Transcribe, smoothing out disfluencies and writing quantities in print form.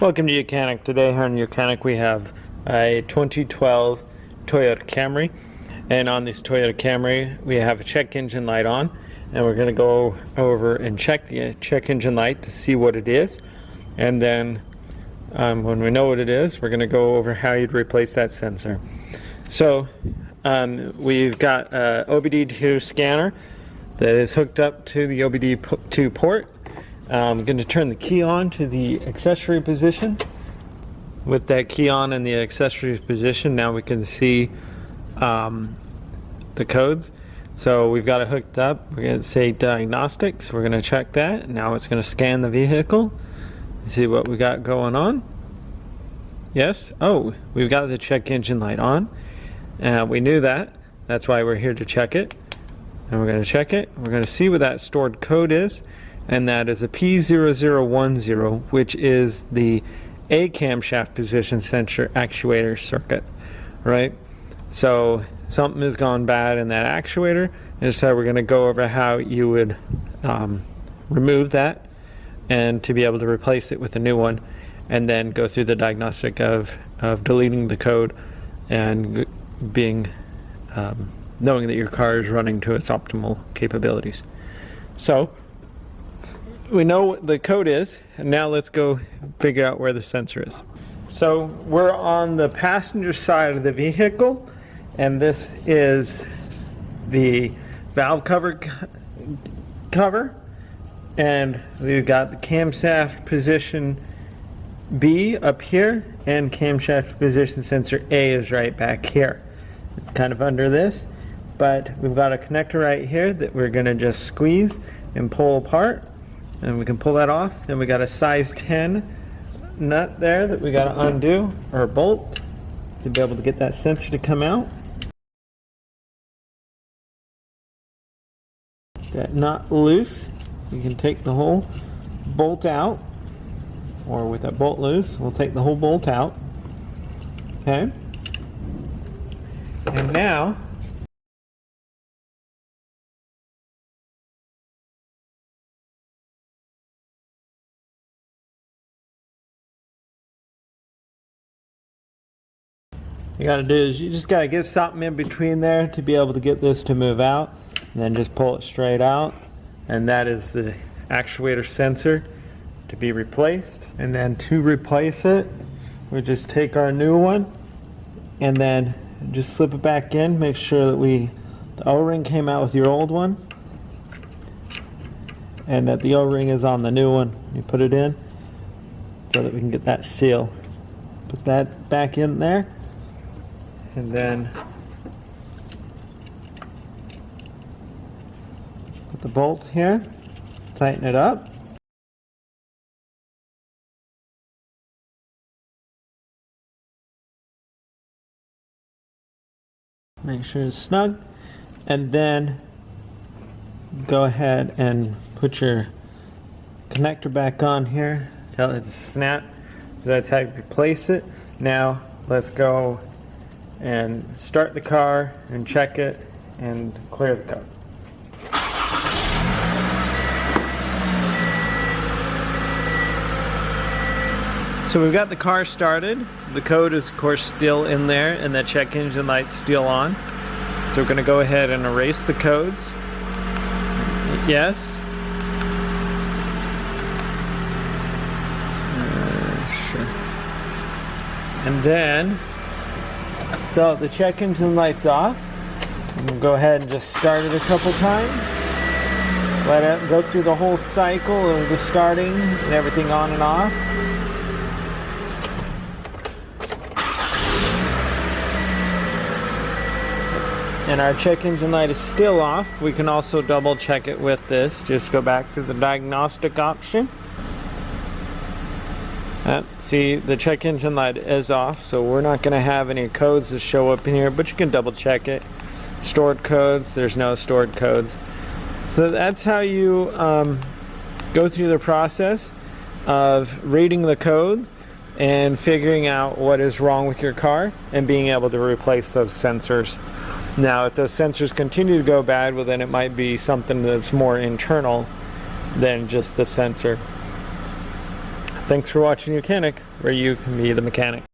Welcome to YOUCANIC. Today here on YOUCANIC we have a 2012 Toyota Camry, and on this Toyota Camry we have a check engine light on, and we're going to go over and check the check engine light to see what it is, and then when we know what it is, we're going to go over how you'd replace that sensor. So we've got a OBD2 scanner that is hooked up to the OBD2 port. I'm going to turn the key on to the accessory position. With that key on in the accessory position, now we can see the codes. So we've got it hooked up. We're going to say diagnostics. We're going to check that. Now it's going to scan the vehicle and see what we got going on. Yes. Oh, we've got the check engine light on. We knew that. That's why we're here to check it. And we're going to check it. We're going to see what that stored code is. And that is a P0010, which is the A camshaft position sensor actuator circuit, right? So something has gone bad in that actuator, and so we're going to go over how you would remove that and to be able to replace it with a new one, and then go through the diagnostic of deleting the code and being knowing that your car is running to its optimal capabilities. So we know what the code is, and now let's go figure out where the sensor is. So we're on the passenger side of the vehicle, and this is the valve cover, and we've got the camshaft position B up here, and camshaft position sensor A is right back here. It's kind of under this, but we've got a connector right here that we're going to just squeeze and pull apart. And we can pull that off. Then we got a size 10 nut there that we got to undo, or bolt, to be able to get that sensor to come out. That nut loose, you can take the whole bolt out, or with that bolt loose, we'll take the whole bolt out. Okay. And now you got to do is you just got to get something in between there to be able to get this to move out, and then just pull it straight out, and that is the actuator sensor to be replaced. And then to replace it, we just take our new one and then just slip it back in. Make sure that the O-ring came out with your old one, and that the O-ring is on the new one. You put it in so that we can get that seal. Put that back in there. And then put the bolt here, tighten it up. Make sure it's snug. And then go ahead and put your connector back on here. Tell it to snap. So that's how you replace it. Now let's go and start the car and check it and clear the code. So we've got the car started. The code is of course still in there, and the check engine light's still on. So we're going to go ahead and erase the codes. Yes. Sure. And then so the check engine light's off. We'll go ahead and just start it a couple times. Let it go through the whole cycle of the starting and everything on and off. And our check engine light is still off. We can also double check it with this. Just go back to the diagnostic option. See, the check engine light is off, so we're not going to have any codes that show up in here, but you can double check it. Stored codes, there's no stored codes. So that's how you go through the process of reading the codes and figuring out what is wrong with your car and being able to replace those sensors. Now, if those sensors continue to go bad, well then it might be something that's more internal than just the sensor. Thanks for watching YOUCANIC, where you can be the mechanic.